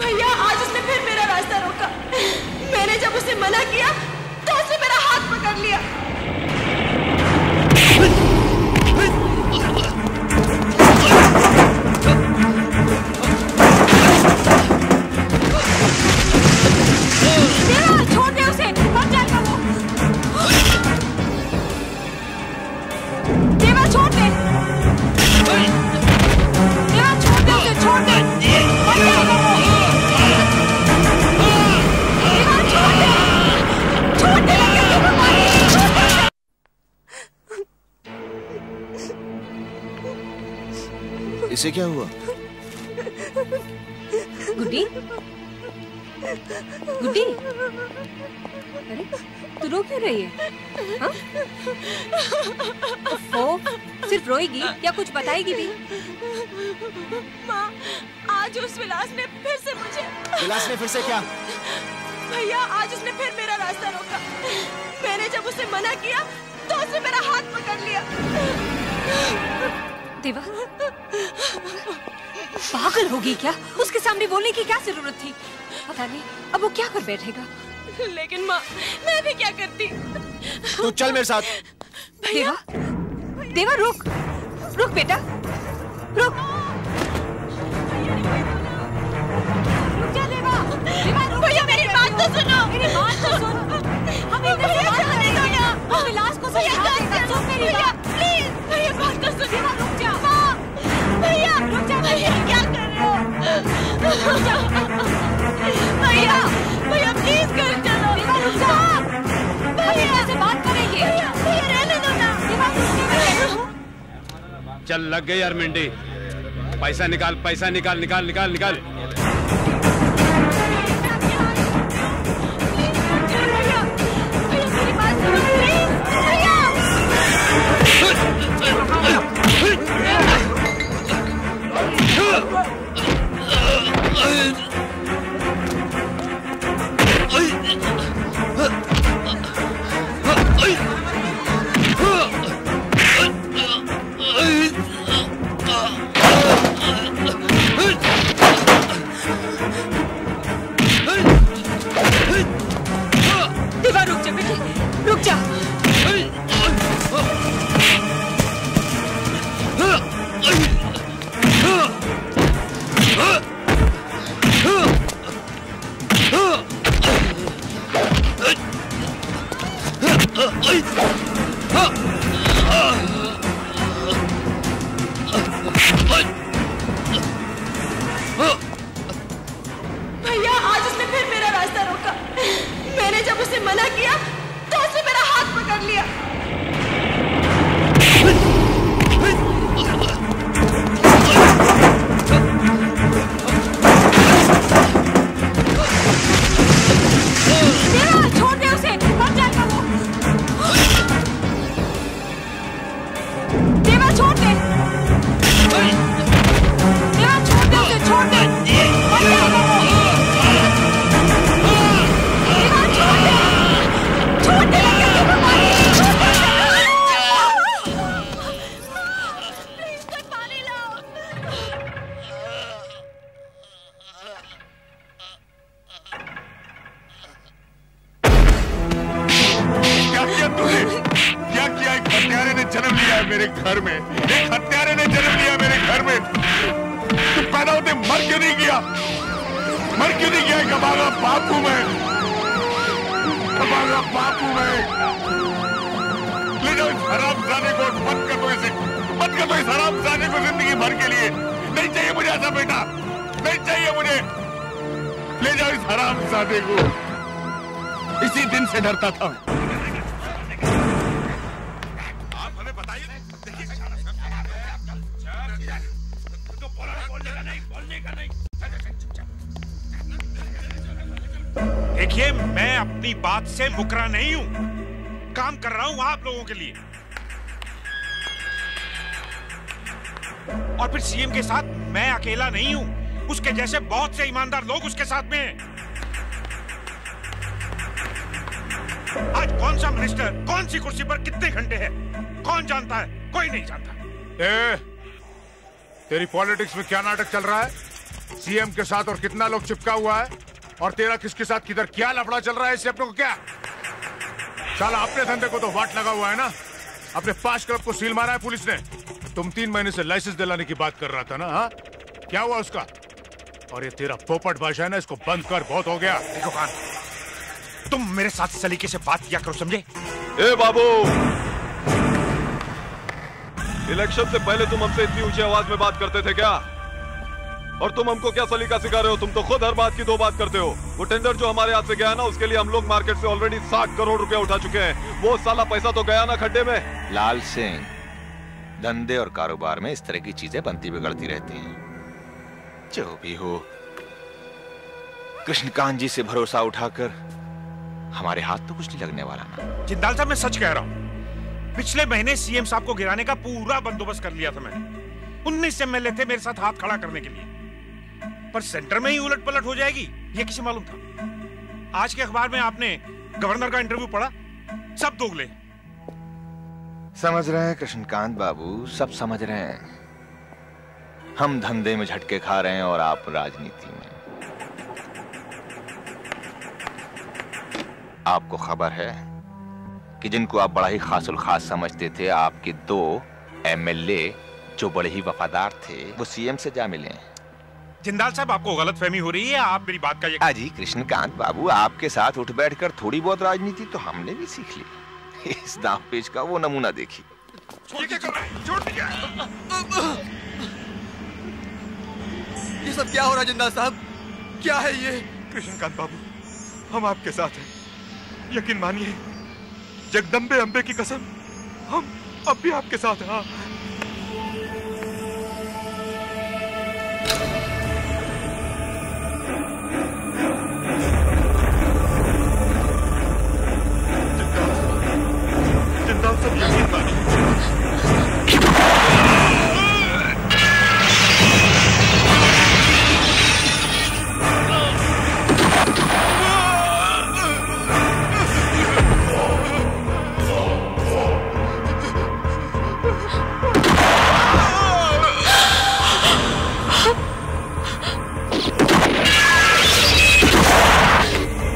भैया आज उसने फिर मेरा रास्ता रोका। मैंने जब उसे मना किया तो उसने मेरा हाथ पकड़ लिया। छोड़ दे उसे, मर जाएगा वो। देवा छोड़ दे, देवा छोड़ दे उसे, छोड़ दे, मर जाएगा वो। देवा छोड़ दे, छोड़ दे, इसे क्या हुआ? गुड्डी, गुड्डी, अरे तू रो क्यों रही है? हाँ? सिर्फ रोएगी या कुछ बताएगी भी? माँ, आज उस विलास ने फिर से मुझे। विलास ने फिर से क्या? भैया आज उसने फिर मेरा रास्ता रोका। मैंने जब उसे मना किया तो उसने मेरा हाथ पकड़ लिया। देवा, पागल होगी क्या? उसके सामने बोलने की क्या जरूरत थी? पता नहीं अब वो क्या कर बैठेगा। लेकिन माँ, मैं भी क्या करती? तू चल मेरे साथ। देवा, देवा रुक, रुक बेटा, रुक। रुक जा देवा, देवा रुक। भैया मेरी बात तो सुनो, मेरी बात तो सुन। हम इधर से बात करेंगे ना। हम विलास को समझा देंगे। सुन मेरी बात, प्लीज। भैया बात तो सुन। देवा रुक जा। भैया रुक जा, भैया क्या कर रहे हो? भैया, भैया प्लीज कर चलो। देवा रुक जा, भैया से बात करेंगे। भैया रहने दो ना। देवा चल लग गई यार मिंडी। पैसा निकाल, पैसा निकाल, निकाल निकाल निकाल। देवा रुक जा बेटे, रुक जा। भैया आज उसने फिर मेरा रास्ता रोका। मैंने जब उसे मना किया तो उसने मेरा हाथ पकड़ लिया। देवा छोड़ दे उसे, मर जाएगा वो। देवा छोड़ दे, देवा छोड़ दे उसे, छोड़ दे, मर जाएगा वो। देवा छोड़ दे, छोड़ दे, प्लीज कोई पानी लाओ। क्या किया तूने? क्या किया? एक हत्यारे ने जन्म लिया है मेरे घर में। एक हत्यारे ने जन्म लिया मेरे घर में। तू पैदा होते मर क्यों नहीं गया? मर क्यों नहीं गया? एक अभागा बाप हूं मैं, अभागा बाप हूं मैं। ले जाओ इस हरामजादे को, मत कर दो इसे, मत कर दो इस हरामजादे को जिंदगी भर के लिए। नहीं चाहिए मुझे ऐसा बेटा, नहीं चाहिए मुझे। ले जाओ इस हरामजादे को। इसी दिन से डरता था। आप हमें बताइए। देखिए मैं अपनी बात से मुकरा नहीं हूं, काम कर रहा हूं आप लोगों के लिए। और फिर सीएम के साथ मैं अकेला नहीं हूं, उसके जैसे बहुत से ईमानदार लोग उसके साथ में हैं। आज कौन कौन सा मिनिस्टर कौन सी कुर्सी पर कितने घंटे है कौन जानता है? कोई नहीं जानता। तेरी पॉलिटिक्स में क्या नाटक चल रहा है? सीएम के साथ और कितना लोग चिपका हुआ है, और तेरा किसके साथ किधर क्या लफड़ा चल रहा है, इससे अपने को क्या? साला अपने धंधे को तो वाट लगा हुआ है ना। अपने 5 क्लब को सील मारा है पुलिस ने। तुम 3 महीने से लाइसेंस दिलाने की बात कर रहा था ना, हाँ? क्या हुआ उसका? और ये तेरा पोपट भाषा है ना, इसको बंद कर, बहुत हो गया। देखो खान, तुम मेरे साथ सलीके से बात किया करो, समझे? ए बाबू, इलेक्शन से पहले तुम हमसे इतनी ऊंची आवाज में बात करते थे क्या? और तुम हमको क्या सलीका सिखा रहे हो? तुम तो खुद हर बात की 2 बात करते हो। वो टेंडर जो हमारे हाथ से गया ना, उसके लिए हम लोग मार्केट से ऑलरेडी 60 करोड़ रुपया उठा चुके हैं। वो साला पैसा तो गया ना खड्डे में। लाल सिंह, धंधे और कारोबार में इस तरह की चीजें बनती बिगड़ती रहती हैं। जो भी हो, कृष्णकांत जी से भरोसा उठाकर हमारे हाथ तो कुछ नहीं लगने वाला ना। जिंदाल साहब, मैं सच कह रहा हूँ। पिछले महीने सीएम साहब को गिराने का पूरा बंदोबस्त कर लिया था मैंने। 19 एमएलए थे मेरे साथ हाथ खड़ा करने के लिए, पर सेंटर में ही उलट पलट हो जाएगी ये किसे मालूम था? आज के अखबार में आपने गवर्नर का इंटरव्यू पढ़ा? सब दोगले। समझ रहे हैं कृष्णकांत बाबू, सब समझ रहे हैं। हम धंधे में झटके खा रहे हैं और आप राजनीति में। आपको खबर है कि जिनको आप बड़ा ही खासुल खास समझते थे, आपके 2 एमएलए जो बड़े ही वफादार थे, वो सीएम से जा मिले। जिंदाल साहब, आपको गलतफहमी हो रही है। आप मेरी बात का यकीन। जी कृष्णकांत बाबू, आपके साथ उठ बैठकर थोड़ी बहुत राजनीति तो हमने भी सीख ली। इस दांव पेच का वो नमूना देखिए। ये सब क्या हो रहा है जिंदाल साहब? क्या है ये? कृष्णकांत बाबू, हम आपके साथ हैं। यकीन मानिए, जगदम्बे अंबे की कसम, हम अब भी आपके साथ हैं। हाँ। जिंदाल साहब, यकीन मानिए।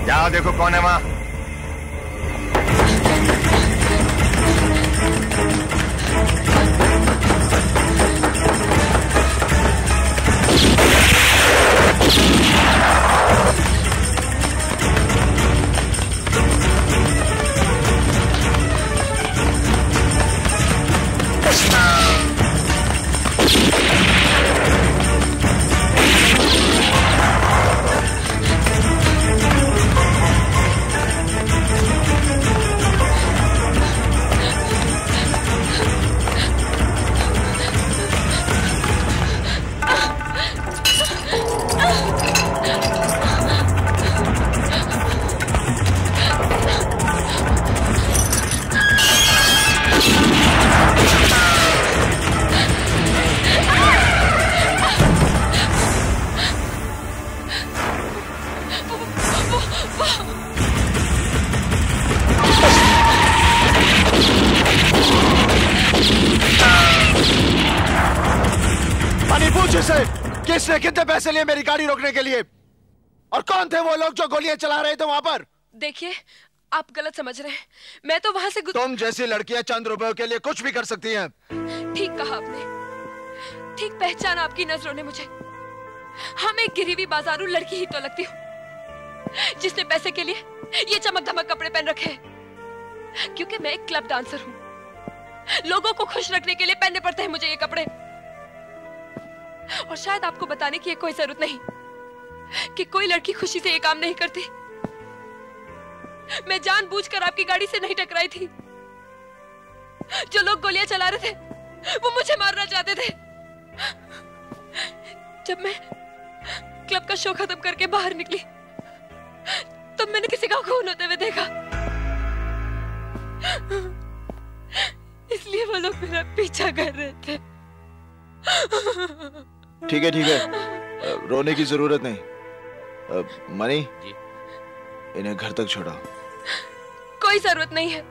जाओ देखो कौन है वहां। किसने कितने पैसे लिए मेरी गाड़ी रोकने के लिए? और कौन थे वो लोग जो गोलियां चला रहे थे वहां पर? देखिए, आप गलत समझ रहे हैं। मैं तो वहां से तुम जैसी लड़कियां चंद रुपयों के लिए कुछ भी कर सकती हैं। ठीक कहा आपने, ठीक पहचाना आपकी नजरों ने मुझे। हाँ, मैं गिरी हुई बाजारू लड़की ही तो लगती हूँ जिसने पैसे के लिए ये चमक धमक कपड़े पहन रखे हैं, क्योंकि मैं एक क्लब डांसर हूँ। लोगों को खुश रखने के लिए पहनने पड़ते हैं मुझे ये कपड़े। और शायद आपको बताने की कोई जरूरत नहीं कि कोई लड़की खुशी से ये काम नहीं करती। मैं जानबूझकर आपकी गाड़ी से नहीं टकराई थी। जो लोग गोलियां चला रहे थे वो मुझे मारना चाहते थे। जब मैं क्लब का शो खत्म करके बाहर निकली तब मैंने किसी का खून होते हुए देखा, इसलिए वो लोग मेरा पीछा कर रहे थे। ठीक है, रोने की जरूरत नहीं। मनी जी, इन्हें घर तक छोड़ाओ। कोई जरूरत नहीं है,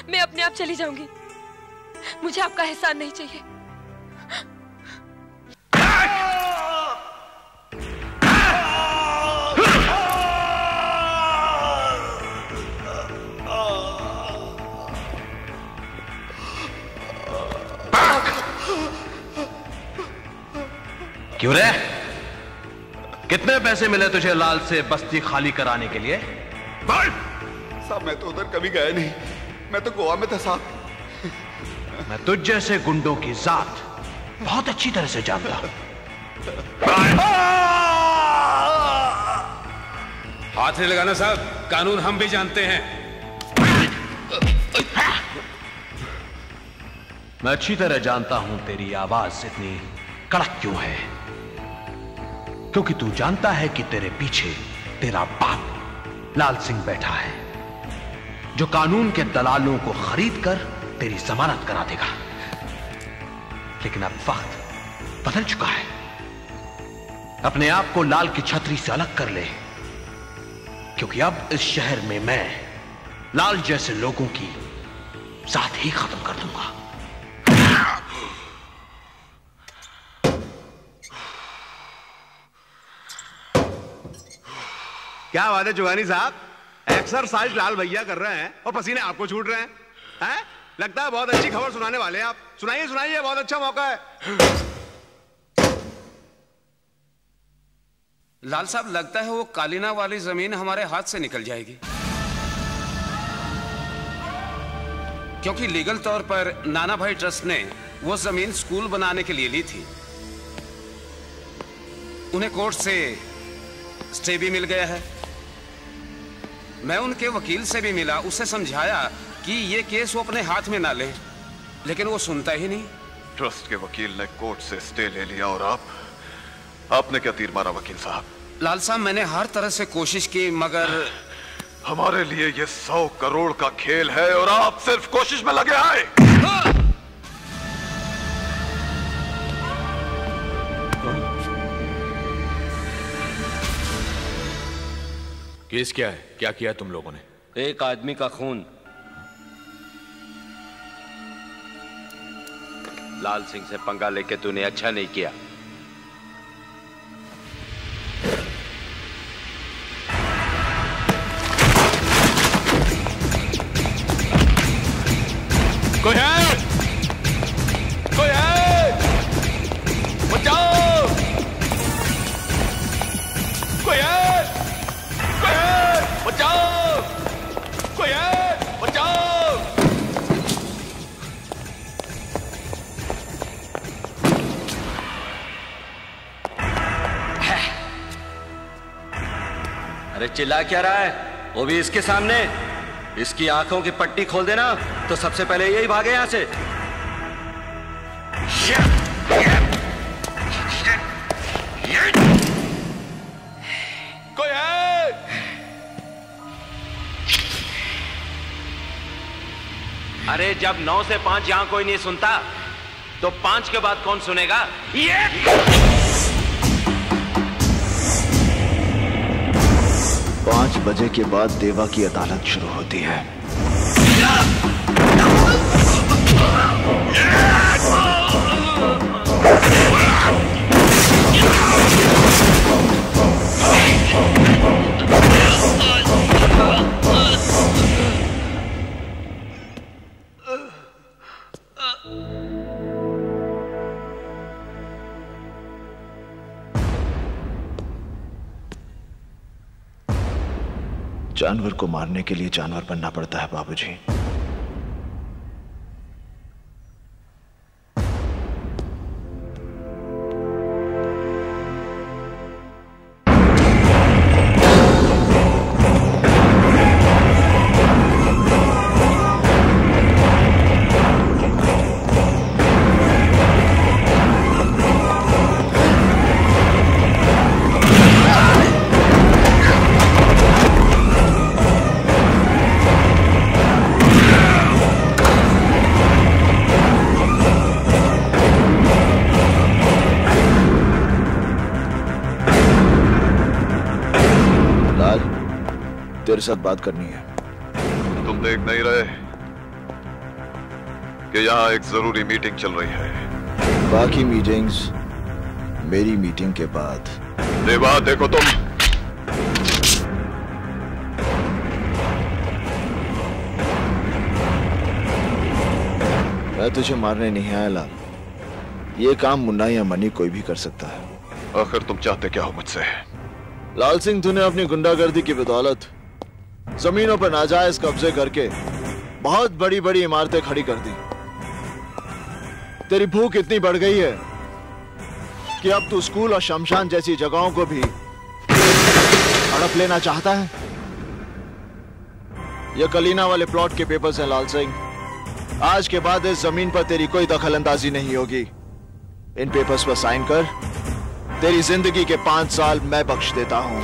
मैं अपने आप चली जाऊंगी। मुझे आपका एहसान नहीं चाहिए। क्यों रे? कितने पैसे मिले तुझे लाल से बस्ती खाली कराने के लिए? साहब मैं तो उधर कभी गया नहीं, मैं तो गोवा में था साहब। मैं तुझ जैसे गुंडों की जात बहुत अच्छी तरह से जानता हूं। हाथ नहीं लगाना साहब, कानून हम भी जानते हैं। मैं अच्छी तरह जानता हूं तेरी आवाज इतनी कड़क क्यों है, क्योंकि तू जानता है कि तेरे पीछे तेरा बाप लाल सिंह बैठा है, जो कानून के दलालों को खरीद कर तेरी जमानत करा देगा। लेकिन अब वक्त बदल चुका है। अपने आप को लाल की छतरी से अलग कर ले, क्योंकि अब इस शहर में मैं लाल जैसे लोगों की साथ ही खत्म कर दूंगा। क्या बात है जुगानी साहब, एक्सरसाइज लाल भैया कर रहे हैं और पसीने आपको छूट रहे हैं? हैं? लगता है बहुत अच्छी खबर सुनाने वाले हैं आप। सुनाइए सुनाइए, बहुत अच्छा मौका है। लाल साहब, लगता है वो कालीना वाली जमीन हमारे हाथ से निकल जाएगी, क्योंकि लीगल तौर पर नाना भाई ट्रस्ट ने वो जमीन स्कूल बनाने के लिए ली थी। उन्हें कोर्ट से स्टे भी मिल गया है। मैं उनके वकील से भी मिला, उसे समझाया कि ये केस वो अपने हाथ में ना ले, लेकिन वो सुनता ही नहीं। ट्रस्ट के वकील ने कोर्ट से स्टे ले लिया और आपने क्या तीर मारा वकील साहब? लाल साहब, मैंने हर तरह से कोशिश की, मगर हमारे लिए ये 100 करोड़ का खेल है और आप सिर्फ कोशिश में लगे आए। केस क्या है? क्या किया तुम लोगों ने? एक आदमी का खून। लाल सिंह से पंगा लेके तूने अच्छा नहीं किया। कोई है? कोई है? बचाओ! कोई है? कोई है? बचाओ! कोई है? बचाओ! अरे चिल्ला क्या रहा है? वो भी इसके सामने। इसकी आंखों की पट्टी खोल देना तो सबसे पहले यही भागे यहां से। कोई है? अरे जब 9 से 5 यहां कोई नहीं सुनता तो 5 के बाद कौन सुनेगा? ये 5 बजे के बाद देवा की अदालत शुरू होती है। जानवर को मारने के लिए जानवर बनना पड़ता है बाबूजी। तेरे साथ बात करनी है। तुम देख नहीं रहे कि यहाँ एक जरूरी मीटिंग चल रही है? बाकी मीटिंग्स मेरी मीटिंग के बाद। देवा देखो तुम, मैं तुझे मारने नहीं आया लाल। ये काम मुन्ना या मनी कोई भी कर सकता है। आखिर तुम चाहते क्या हो मुझसे? लाल सिंह, तूने अपनी गुंडागर्दी की बदौलत जमीनों पर नाजायज कब्जे करके बहुत बड़ी बड़ी इमारतें खड़ी कर दी। तेरी भूख इतनी बढ़ गई है कि अब तू स्कूल और शमशान जैसी जगहों को भी हड़प लेना चाहता है। ये कलीना वाले प्लॉट के पेपर्स हैं लाल सिंह। आज के बाद इस जमीन पर तेरी कोई दखल अंदाजी नहीं होगी। इन पेपर्स पर साइन कर। तेरी जिंदगी के 5 साल मैं बख्श देता हूं।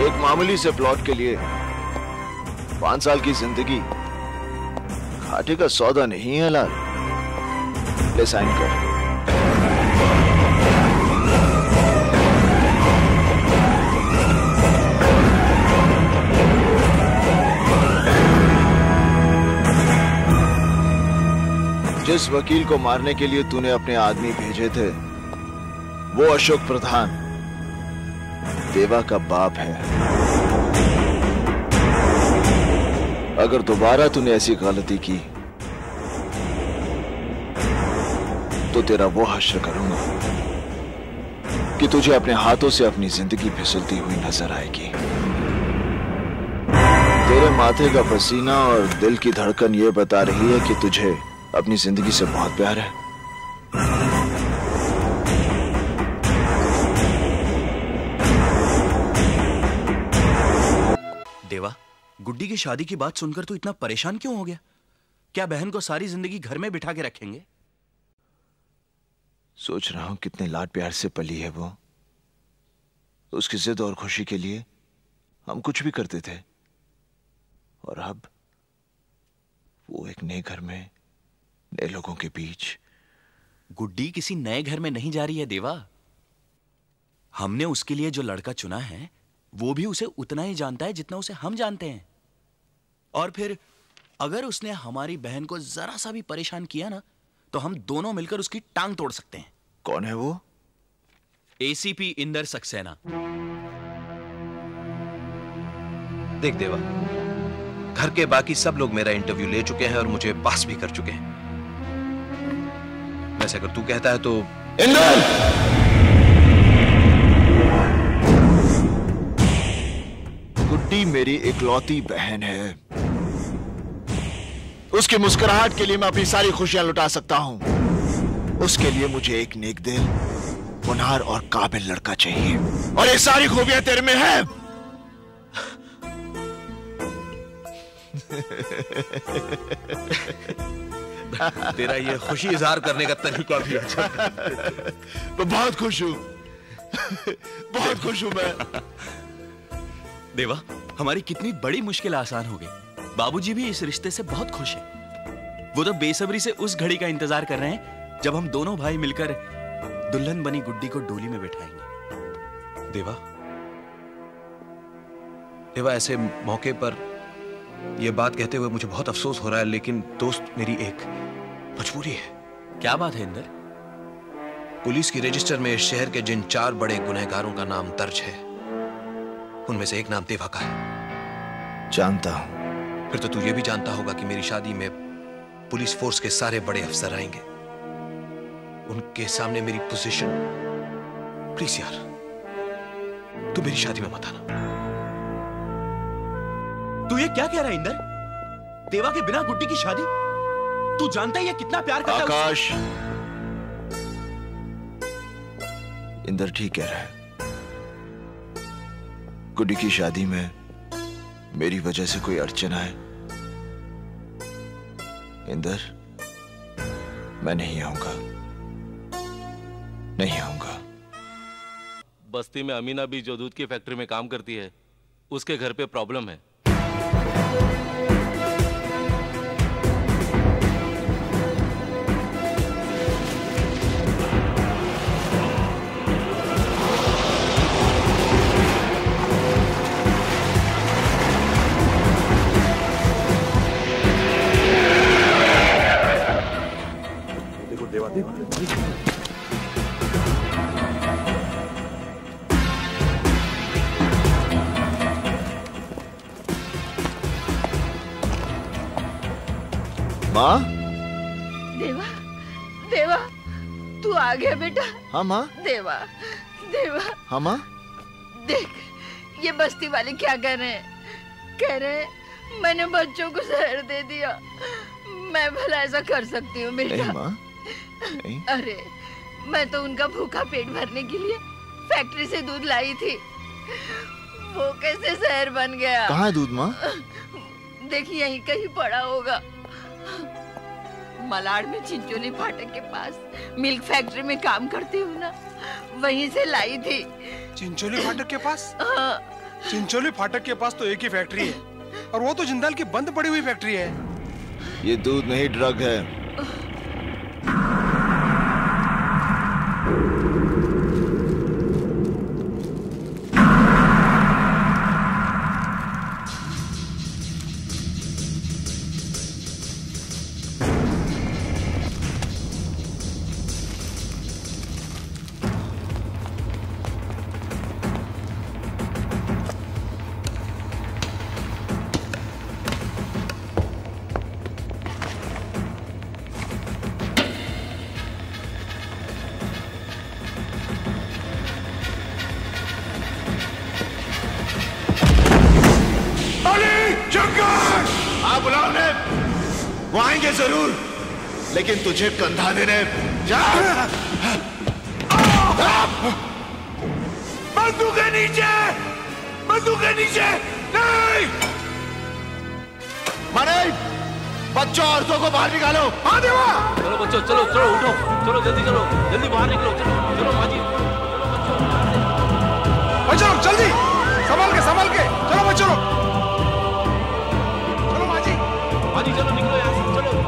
एक मामूली से प्लॉट के लिए 5 साल की जिंदगी घाटे का सौदा नहीं है लाल। ले साइन कर। जिस वकील को मारने के लिए तूने अपने आदमी भेजे थे वो अशोक प्रधान देवा का बाप है। अगर दोबारा तूने ऐसी गलती की तो तेरा वो हश्र करूंगा कि तुझे अपने हाथों से अपनी जिंदगी फिसलती हुई नजर आएगी। तेरे माथे का पसीना और दिल की धड़कन ये बता रही है कि तुझे अपनी जिंदगी से बहुत प्यार है। देवा, गुड्डी की शादी की बात सुनकर तू इतना परेशान क्यों हो गया? क्या बहन को सारी जिंदगी घर में बिठा के रखेंगे? सोच रहा हूं कितने लाड प्यार से पली है वो। उसकी जिद और खुशी के लिए हम कुछ भी करते थे, और अब वो एक नए घर में नए लोगों के बीच। गुड्डी किसी नए घर में नहीं जा रही है देवा। हमने उसके लिए जो लड़का चुना है वो भी उसे उतना ही जानता है जितना उसे हम जानते हैं। और फिर अगर उसने हमारी बहन को जरा सा भी परेशान किया ना तो हम दोनों मिलकर उसकी टांग तोड़ सकते हैं। कौन है वो? एसीपी इंदर सक्सेना। देख देवा, घर के बाकी सब लोग मेरा इंटरव्यू ले चुके हैं और मुझे पास भी कर चुके हैं। वैसे अगर तू कहता है तो। इंदर! गुड्डी मेरी इकलौती बहन है। उसकी मुस्कुराहट के लिए मैं अपनी सारी खुशियां लुटा सकता हूं। उसके लिए मुझे एक नेक दिल, होनहार और काबिल लड़का चाहिए, और ये सारी खूबियां तेरे में है। तेरा ये खुशी इजहार करने का तरीका भी अच्छा है। मैं बहुत खुश हूं, बहुत खुश हूं मैं। देवा, हमारी कितनी बड़ी मुश्किल आसान हो गई। बाबूजी भी इस रिश्ते से बहुत खुश हैं। वो तो बेसब्री से उस घड़ी का इंतजार कर रहे हैं जब हम दोनों भाई मिलकर दुल्हन बनी गुड्डी को डोली में बैठाएंगे। देवा, देवा ऐसे मौके पर यह बात कहते हुए मुझे बहुत अफसोस हो रहा है, लेकिन दोस्त मेरी एक मजबूरी है। क्या बात है इंदर? पुलिस की रजिस्टर में इस शहर के जिन 4 बड़े गुनहगारों का नाम दर्ज है उनमें से एक नाम देवा का है। जानता हूं। फिर तो तू ये भी जानता होगा कि मेरी शादी में पुलिस फोर्स के सारे बड़े अफसर आएंगे। उनके सामने मेरी पोजीशन, प्लीज यार तू मेरी शादी में मत आना। तू ये क्या कह रहा है इंदर? देवा के बिना गुड्डी की शादी? तू जानता है ये कितना प्यार करता है? आकाश, इंदर ठीक कह रहा है। गुड्डी की शादी में मेरी वजह से कोई अड़चन आए, इंदर मैं नहीं आऊंगा, नहीं आऊंगा। बस्ती में अमीना भी जो दूध की फैक्ट्री में काम करती है, उसके घर पे प्रॉब्लम है। माँ? देवा, देवा, तू आ गया बेटा। हाँ माँ। देवा, देवा। हाँ माँ। देख, ये बस्ती वाले क्या कह रहे हैं? कह रहे हैं मैंने बच्चों को जहर दे दिया। मैं भला ऐसा कर सकती हूँ बेटा? नहीं माँ, नहीं। अरे, मैं तो उनका भूखा पेट भरने के लिए फैक्ट्री से दूध लाई थी। वो कैसे जहर बन गया? कहाँ है दूध माँ? देखिए यहीं कहीं पड़ा होगा। मलाड में चिंचोली फाटक के पास मिल्क फैक्ट्री में काम करती हूँ ना, वहीं से लाई थी। चिंचोली फाटक के पास? हाँ। चिंचोली फाटक के पास तो एक ही फैक्ट्री है, और वो तो जिंदाल की बंद पड़ी हुई फैक्ट्री है। ये दूध नहीं, ड्रग है। वो आएंगे जरूर, लेकिन तुझे कंधा देने जा। बंदूक के नीचे, बंदूक के नीचे नहीं। मारे बच्चों औरतों को बाहर निकालो। हाँ देवा। चलो बच्चों, चलो चलो उठो, चलो जल्दी चलो, जल्दी बाहर निकलो, चलो चलो माजी, बच्चों जल्दी, संभाल के चलो बच्चों, चलो माजी, माजी चलो निकलो यहाँ से, चलो।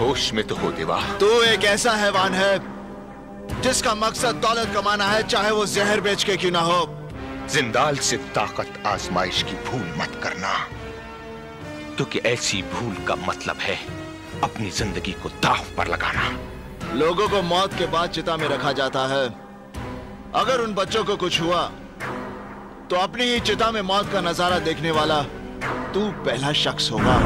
होश में तो हो देवा। तू एक ऐसा हैवान है जिसका मकसद दौलत कमाना है, चाहे वो जहर बेच के क्यों ना हो। जिंदाल से ताकत आजमाइश की भूल मत करना, क्योंकि ऐसी भूल का मतलब है अपनी जिंदगी को दांव पर लगाना। लोगों को मौत के बाद चिता में रखा जाता है। अगर उन बच्चों को कुछ हुआ तो अपनी ही चिता में मौत का नजारा देखने वाला तू पहला शख्स होगा।